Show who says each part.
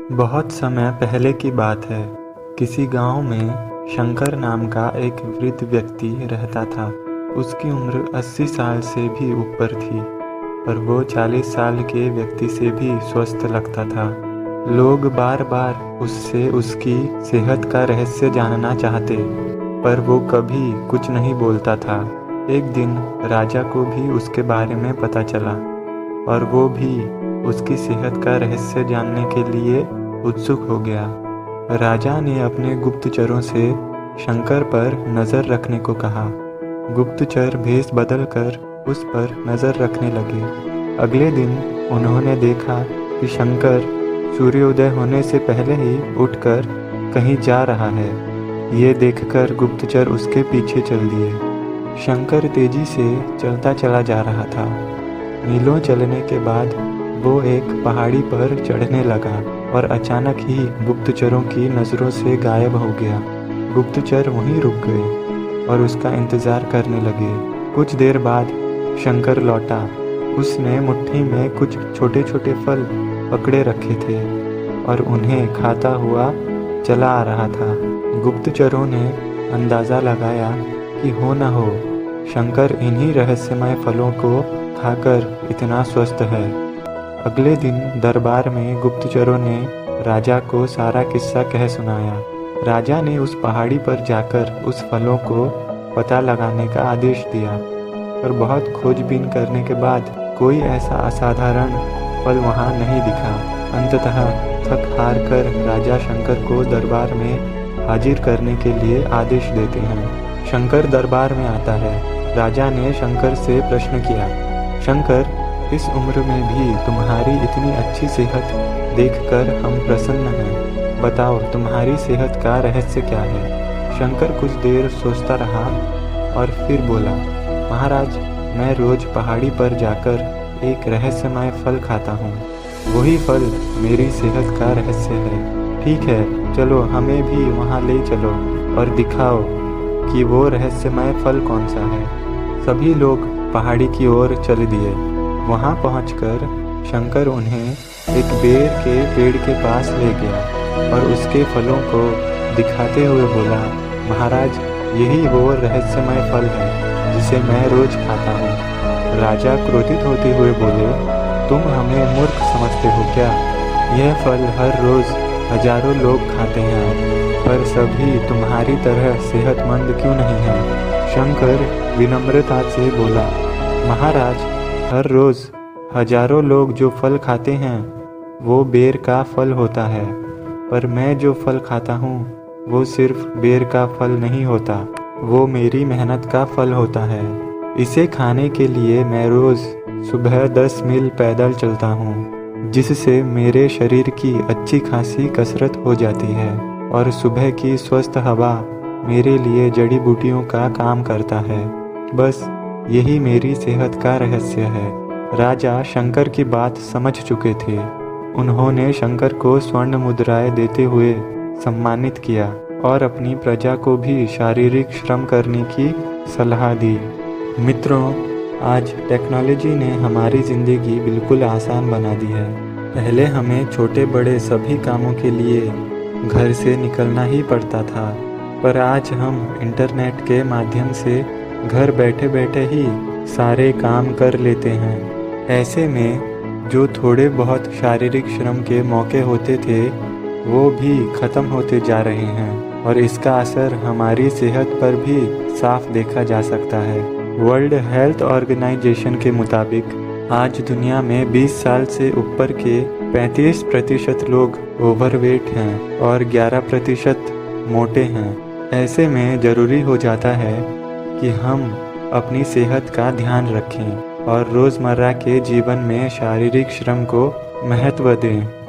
Speaker 1: बहुत समय पहले की बात है। किसी गांव में शंकर नाम का एक वृद्ध व्यक्ति रहता था। उसकी उम्र 80 साल से भी ऊपर थी, पर वो 40 साल के व्यक्ति से भी स्वस्थ लगता था। लोग बार बार उससे उसकी सेहत का रहस्य जानना चाहते, पर वो कभी कुछ नहीं बोलता था। एक दिन राजा को भी उसके बारे में पता चला, और वो भी उसकी सेहत का रहस्य जानने के लिए उत्सुक हो गया। राजा ने अपने गुप्तचरों से शंकर पर नज़र रखने को कहा। गुप्तचर भेष बदलकर उस पर नज़र रखने लगे। अगले दिन उन्होंने देखा कि शंकर सूर्योदय होने से पहले ही उठकर कहीं जा रहा है। ये देखकर गुप्तचर उसके पीछे चल दिए। शंकर तेजी से चलता चला जा रहा था। मीलों चलने के बाद वो एक पहाड़ी पर चढ़ने लगा और अचानक ही गुप्तचरों की नज़रों से गायब हो गया। गुप्तचर वहीं रुक गए और उसका इंतज़ार करने लगे। कुछ देर बाद शंकर लौटा। उसने मुट्ठी में कुछ छोटे छोटे फल पकड़े रखे थे और उन्हें खाता हुआ चला आ रहा था। गुप्तचरों ने अंदाज़ा लगाया कि हो न हो शंकर इन्हीं रहस्यमय फलों को खाकर इतना स्वस्थ है। अगले दिन दरबार में गुप्तचरों ने राजा को सारा किस्सा कह सुनाया। राजा ने उस पहाड़ी पर जाकर उस फलों को पता लगाने का आदेश दिया, पर बहुत खोजबीन करने के बाद कोई ऐसा असाधारण फल वहाँ नहीं दिखा। अंततः थक हार कर राजा शंकर को दरबार में हाजिर करने के लिए आदेश देते हैं। शंकर दरबार में आता है। राजा ने शंकर से प्रश्न किया, शंकर, इस उम्र में भी तुम्हारी इतनी अच्छी सेहत देखकर हम प्रसन्न हैं। बताओ, तुम्हारी सेहत का रहस्य क्या है? शंकर कुछ देर सोचता रहा और फिर बोला, महाराज, मैं रोज पहाड़ी पर जाकर एक रहस्यमय फल खाता हूँ। वही फल मेरी सेहत का रहस्य है। ठीक है, चलो हमें भी वहाँ ले चलो और दिखाओ कि वो रहस्यमय फल कौन सा है। सभी लोग पहाड़ी की ओर चल दिए। वहाँ पहुंचकर शंकर उन्हें एक बेर के पेड़ के पास ले गया और उसके फलों को दिखाते हुए बोला, महाराज, यही वो रहस्यमय फल है जिसे मैं रोज खाता हूँ। राजा क्रोधित होते हुए बोले, तुम हमें मूर्ख समझते हो क्या? यह फल हर रोज हजारों लोग खाते हैं, पर सभी तुम्हारी तरह सेहतमंद क्यों नहीं हैं? शंकर विनम्रता से बोला, महाराज, हर रोज़ हजारों लोग जो फल खाते हैं वो बेर का फल होता है, पर मैं जो फल खाता हूँ वो सिर्फ बेर का फल नहीं होता, वो मेरी मेहनत का फल होता है। इसे खाने के लिए मैं रोज़ सुबह 10 मील पैदल चलता हूँ, जिससे मेरे शरीर की अच्छी खासी कसरत हो जाती है, और सुबह की स्वस्थ हवा मेरे लिए जड़ी बूटियों का काम करता है। बस यही मेरी सेहत का रहस्य है। राजा शंकर की बात समझ चुके थे। उन्होंने शंकर को स्वर्ण मुद्राएं देते हुए सम्मानित किया और अपनी प्रजा को भी शारीरिक श्रम करने की सलाह दी। मित्रों, आज टेक्नोलॉजी ने हमारी ज़िंदगी बिल्कुल आसान बना दी है। पहले हमें छोटे बड़े सभी कामों के लिए घर से निकलना ही पड़ता था, पर आज हम इंटरनेट के माध्यम से घर बैठे बैठे ही सारे काम कर लेते हैं। ऐसे में जो थोड़े बहुत शारीरिक श्रम के मौके होते थे वो भी ख़त्म होते जा रहे हैं, और इसका असर हमारी सेहत पर भी साफ देखा जा सकता है। वर्ल्ड हेल्थ ऑर्गेनाइजेशन के मुताबिक आज दुनिया में 20 साल से ऊपर के 35% लोग ओवरवेट हैं और 11% मोटे हैं। ऐसे में ज़रूरी हो जाता है कि हम अपनी सेहत का ध्यान रखें और रोज़मर्रा के जीवन में शारीरिक श्रम को महत्व दें।